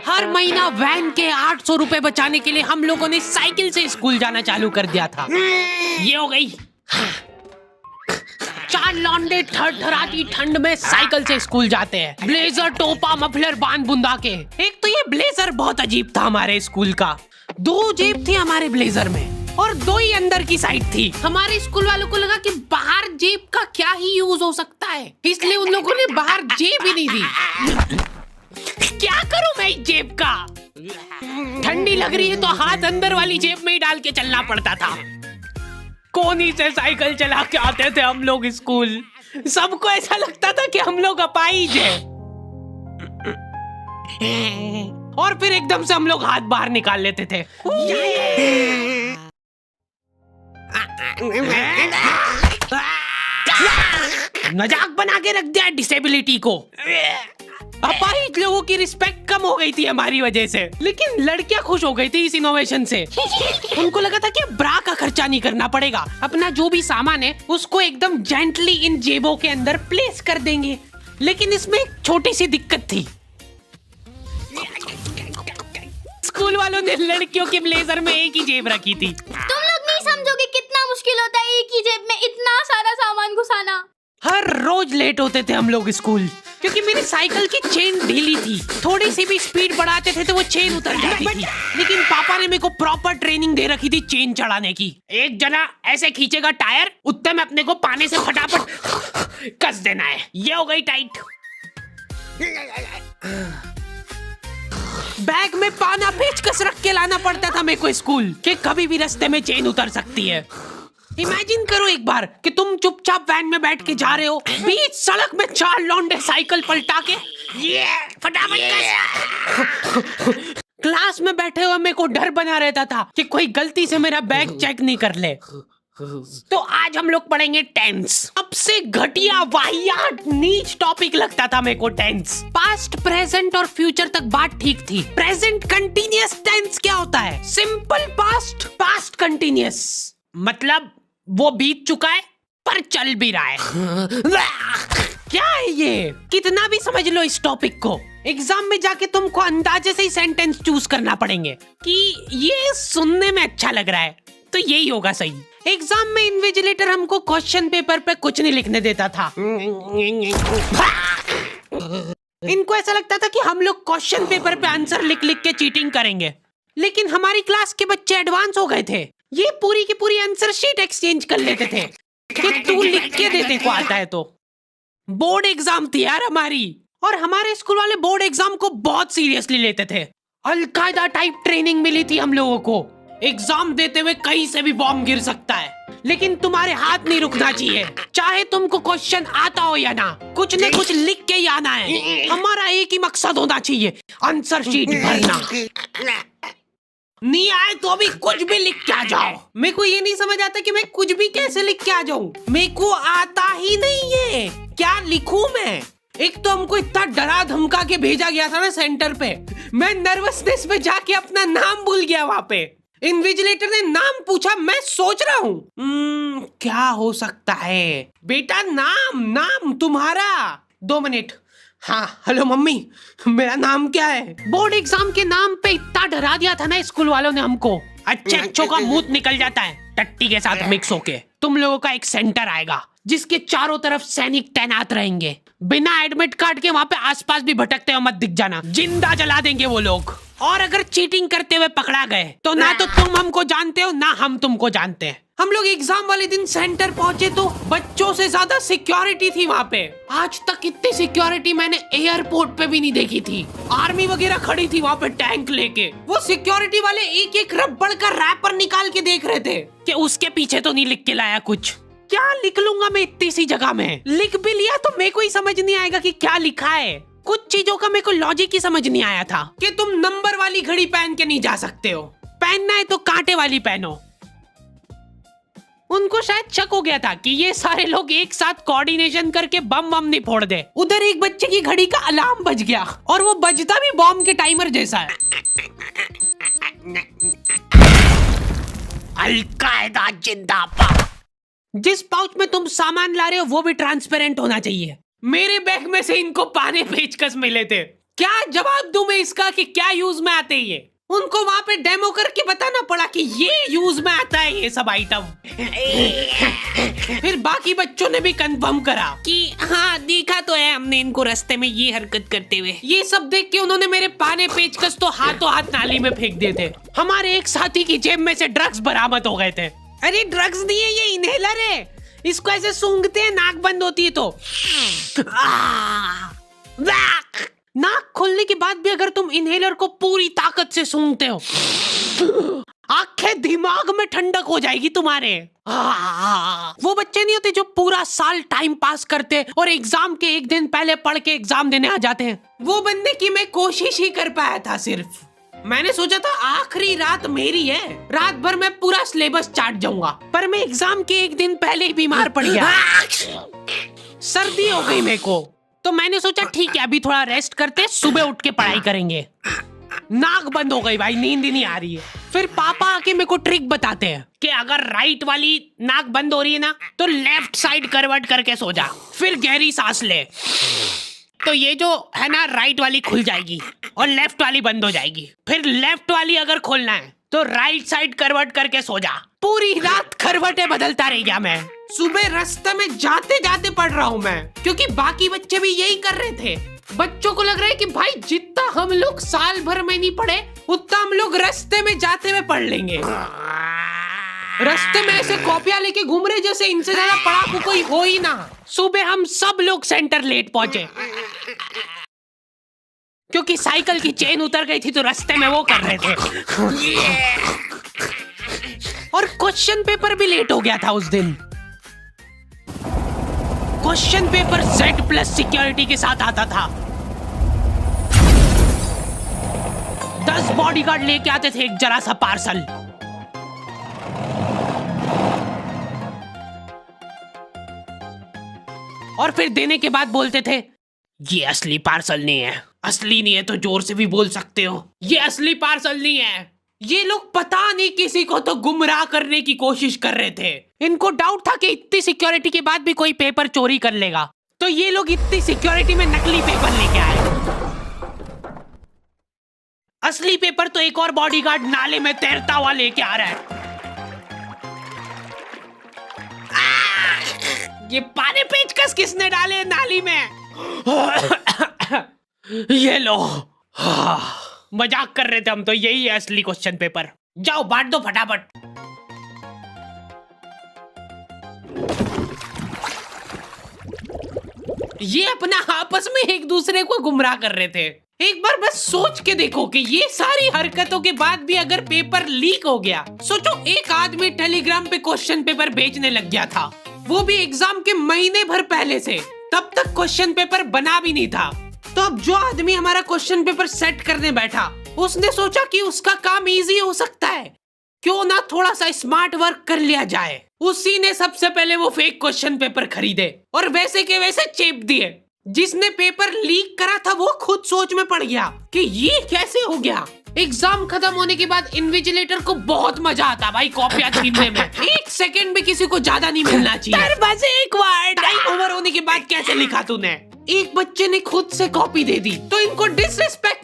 हर महीना वैन के 800 रुपए बचाने के लिए हम लोगों ने साइकिल से स्कूल जाना चालू कर दिया था। ये हो गई। चार लौंडे थरथराती ठंड में साइकिल से स्कूल जाते हैं, ब्लेजर, टोपा, मफलर बांध बुंदा के। एक तो ये ब्लेजर बहुत अजीब था हमारे स्कूल का। 2 जेब थी हमारे ब्लेजर में और 2 ही अंदर की साइड थी। हमारे स्कूल वालों को लगा कि बाहर जेब का क्या ही यूज हो सकता है, इसलिए उन लोगों ने बाहर जेब ही नहीं दी। क्या करूं मैं इस जेब का? ठंडी लग रही है तो हाथ अंदर वाली जेब में ही डाल के चलना पड़ता था। कोनी से साइकिल चला के आते थे हम लोग स्कूल। सबको ऐसा लगता था कि हम लोग अपाहिज हैं। और फिर एकदम से हम लोग हाथ बाहर निकाल लेते थे। मजाक बना के रख दिया डिसेबिलिटी को। अपाहिज लोगों की रिस्पेक्ट कम हो गई थी हमारी वजह से, लेकिन लड़कियां खुश हो गई थी इस इनोवेशन से। उनको लगा था कि ब्रा का खर्चा नहीं करना पड़ेगा, अपना जो भी सामान है उसको एकदम जेंटली इन जेबों के अंदर प्लेस कर देंगे। लेकिन इसमें एक छोटी सी दिक्कत थी। स्कूल वालों ने लड़कियों के ब्लेजर में एक ही जेब रखी थी। तुम लोग नहीं समझोगे कितना मुश्किल होता है एक ही जेब में इतना सारा सामान घुसाना। हर रोज लेट होते थे हम लोग स्कूल, क्योंकि मेरी साइकिल की चेन ढीली थी। थोड़ी सी भी स्पीड बढ़ाते थे तो वो चेन उतर जाती थी। लेकिन पापा ने मेरे को प्रॉपर ट्रेनिंग दे रखी थी चेन चढ़ाने की। एक जना ऐसे खींचेगा टायर, उतने में अपने को पानी से फटाफट कस देना है। ये हो गई टाइट। बैग में पाना पेचकस रख के लाना पड़ता था मेरे को स्कूल, कि कभी भी रास्ते में चेन उतर सकती है। इमेजिन करो एक बार कि तुम चुपचाप वैन में बैठ के जा रहे हो, बीच सड़क में 4 लौंडे साइकिल पलटा के फटाफट क्लास में बैठे हुए मेरे को डर बना रहता था कि कोई गलती से मेरा बैग चेक नहीं कर ले। तो आज हम लोग पढ़ेंगे टेंस। सबसे घटिया, वाहियात, नीच टॉपिक लगता था मेरे को टेंस। पास्ट, प्रेजेंट और फ्यूचर तक बात ठीक थी। प्रेजेंट कंटीन्यूअस टेंस क्या होता है? सिंपल पास्ट, पास्ट कंटीन्यूअस, मतलब वो बीत चुका है पर चल भी रहा है। क्या है ये? कितना भी समझ लो इस टॉपिक को, एग्जाम में जाके तुमको अंदाजे से ही सेंटेंस चूज करना पड़ेंगे कि ये सुनने में अच्छा लग रहा है तो यही होगा सही। एग्जाम में इन्विजिलेटर हमको क्वेश्चन पेपर पे कुछ नहीं लिखने देता था। इनको ऐसा लगता था कि हम लोग क्वेश्चन पेपर पे आंसर लिख लिख के चीटिंग करेंगे। लेकिन हमारी क्लास के बच्चे एडवांस हो गए थे। ये पूरी की पूरी आंसर शीट एक्सचेंज कर लेते थे कि तू लिख के दे, देखो आता है तो। बोर्ड एग्जाम थी यार हमारी, और हमारे स्कूल वाले बोर्ड एग्जाम को बहुत सीरियसली लेते थे। अलकायदा टाइप ट्रेनिंग मिली थी हम लोगों को। एग्जाम देते हुए कहीं से भी बॉम्ब गिर सकता है, लेकिन तुम्हारे हाथ नहीं रुकना चाहिए। चाहे तुमको क्वेश्चन आता हो या ना, कुछ न कुछ लिख के ही आना है। हमारा एक ही मकसद होना चाहिए, आंसर शीट भरना। नहीं आए तो भी कुछ भी लिख के आ जाओ। मेरे को ये नहीं समझ आता कि मैं कुछ भी कैसे लिख के आ जाऊं। मेरे को आता ही नहीं है, क्या लिखूं मैं? एक तो हमको इतना डरा धमका के भेजा गया था ना सेंटर पे, मैं नर्वसनेस में जाके अपना नाम भूल गया। वहां पे इन्विजिलेटर ने नाम पूछा, मैं सोच रहा हूँ क्या हो सकता है। बेटा नाम तुम्हारा। 2 मिनट। हाँ हेलो मम्मी, मेरा नाम क्या है? बोर्ड एग्जाम के नाम पे इतना डरा दिया था ना स्कूल वालों ने हमको, अच्छों का मुंह निकल जाता है टट्टी के साथ मिक्स होके। तुम लोगों का एक सेंटर आएगा जिसके चारों तरफ सैनिक तैनात रहेंगे। बिना एडमिट कार्ड के वहाँ पे आसपास भी भटकते हो मत दिख जाना, जिंदा जला देंगे वो लोग। और अगर चीटिंग करते हुए पकड़ा गए तो ना तो तुम हमको जानते हो ना हम तुमको जानते हैं। हम लोग एग्जाम वाले दिन सेंटर पहुंचे तो बच्चों से ज्यादा सिक्योरिटी थी वहाँ पे। आज तक इतनी सिक्योरिटी मैंने एयरपोर्ट पे भी नहीं देखी थी। आर्मी वगैरह खड़ी थी वहाँ पे टैंक लेके। वो सिक्योरिटी वाले एक एक रबड़ का रैपर निकाल के देख रहे थे कि उसके पीछे तो नहीं लिख के लाया कुछ। क्या लिख लूंगा मैं इतनी सी जगह में? लिख भी लिया तो मेरे को ही समझ नहीं आएगा कि क्या लिखा है। कुछ चीजों का मेरे को लॉजिक ही समझ नहीं आया था कि तुम नंबर वाली घड़ी पहन के नहीं जा सकते हो, पहनना है तो कांटे वाली पहनो। उनको शायद शक हो गया था कि ये सारे लोग एक साथ कोऑर्डिनेशन करके बम नहीं फोड़ दे। उधर एक बच्चे की घड़ी का अलार्म बज गया और वो बजता भी बॉम्ब के टाइमर जैसा है। अलकायदा जिंदाबाद। जिस पाउच में तुम सामान ला रहे हो वो भी ट्रांसपेरेंट होना चाहिए। मेरे बैग में से इनको पाने पेचकस मिले थे क्या जवाब दूं मैं इसका कि क्या यूज में आते हैं ये? उनको वहाँ पे डेमो करके बताना पड़ा कि ये यूज में आता है ये सब आइटम। फिर बाकी बच्चों ने भी कंफर्म करा कि हाँ देखा तो है हमने इनको रास्ते में ये हरकत करते हुए। ये सब देख के उन्होंने मेरे पाने पेचकस तो हाथों हाथ नाली में फेंक दिए थे। हमारे एक साथी की जेब में से ड्रग्स बरामद हो गए थे। अरे ड्रग्स नहीं है, ये इनहेलर है। इसको ऐसे सूंघते हैं, नाक बंद होती है तो नाक खोलने के बाद भी अगर तुम इनहेलर को पूरी ताकत से सूंघते हो, आंखें दिमाग में ठंडक हो जाएगी तुम्हारे। वो बच्चे नहीं होते जो पूरा साल टाइम पास करते और एग्जाम के एक दिन पहले पढ़ के एग्जाम देने आ जाते हैं। वो बनने की मैं कोशिश ही कर पाया था सिर्फ। मैंने सोचा था आखिरी रात मेरी है, रात भर मैं पूरा सिलेबस चाट जाऊंगा, पर मैं एग्जाम के एक दिन पहले ही बीमार पड़ गया। सर्दी हो गई मेरे को, तो मैंने सोचा ठीक है अभी थोड़ा रेस्ट करते, सुबह उठ के पढ़ाई करेंगे। नाक बंद हो गई भाई, नींद ही नहीं आ रही है। फिर पापा आके मेरे को ट्रिक बताते हैं कि अगर राइट वाली नाक बंद हो रही है ना तो लेफ्ट साइड करवट करके सो जा, फिर गहरी सांस ले, तो ये जो है ना राइट वाली खुल जाएगी और लेफ्ट वाली बंद हो जाएगी। फिर लेफ्ट वाली अगर खोलना है तो राइट साइड करवट करके सो जा। पूरी रात करवटें बदलता रह गया मैं। सुबह रास्ते में जाते जाते पढ़ रहा हूँ मैं, क्योंकि बाकी बच्चे भी यही कर रहे थे। बच्चों को लग रहा है कि भाई जितना हम लोग साल भर में नहीं पढ़े उतना हम लोग रास्ते में जाते हुए पढ़ लेंगे। रास्ते में ऐसे कॉपियां लेके घूम रहे जैसे इनसे ज्यादा पढ़ाकू कोई हो ही ना। सुबह हम सब लोग सेंटर लेट पहुंचे क्योंकि साइकिल की चेन उतर गई थी तो रास्ते में वो कर रहे थे। और क्वेश्चन पेपर भी लेट हो गया था उस दिन। क्वेश्चन पेपर Z+ सिक्योरिटी के साथ आता था। 10 बॉडीगार्ड लेके आते थे एक जरा सा पार्सल। और फिर देने के बाद बोलते थे ये असली पार्सल नहीं है। असली नहीं है तो जोर से भी बोल सकते हो, ये असली पार्सल नहीं है। ये लोग पता नहीं किसी को तो गुमराह करने की कोशिश कर रहे थे। इनको डाउट था कि इतनी सिक्योरिटी के बाद भी कोई पेपर चोरी कर लेगा, तो ये लोग इतनी सिक्योरिटी में नकली पेपर लेके आए। असली पेपर तो एक और बॉडीगार्ड नाले में तैरता हुआ लेके आ रहा है। ये पाने पेचकस किसने डाले नाली में? ये लो। मजाक कर रहे थे हम तो, यही है असली क्वेश्चन पेपर। जाओ बांट दो फटाफट। ये अपना आपस में एक दूसरे को गुमराह कर रहे थे। एक बार बस सोच के देखो कि ये सारी हरकतों के बाद भी अगर पेपर लीक हो गया, सोचो एक आदमी टेलीग्राम पे क्वेश्चन पेपर भेजने लग गया था, वो भी एग्जाम के महीने भर पहले से, तब तक क्वेश्चन पेपर बना भी नहीं था। तो अब जो आदमी हमारा क्वेश्चन पेपर सेट करने बैठा, उसने सोचा कि उसका काम इजी हो सकता है, क्यों ना थोड़ा सा स्मार्ट वर्क कर लिया जाए। उसी ने सबसे पहले वो फेक क्वेश्चन पेपर खरीदे और वैसे के वैसे चेप दिए। जिसने पेपर लीक करा था वो खुद सोच में पड़ गया कि ये कैसे हो गया। एग्जाम खत्म होने के बाद इन्विजिलेटर को बहुत मजा आता भाई कॉपियां छीनने में। एक सेकंड भी किसी को ज्यादा नहीं मिलना चाहिए। बस एक वर्ड टाइम ओवर होने के बाद कैसे लिखा तूने? एक बच्चे ने खुद से कॉपी दे दी तो इनको डिसरिस्पेक्ट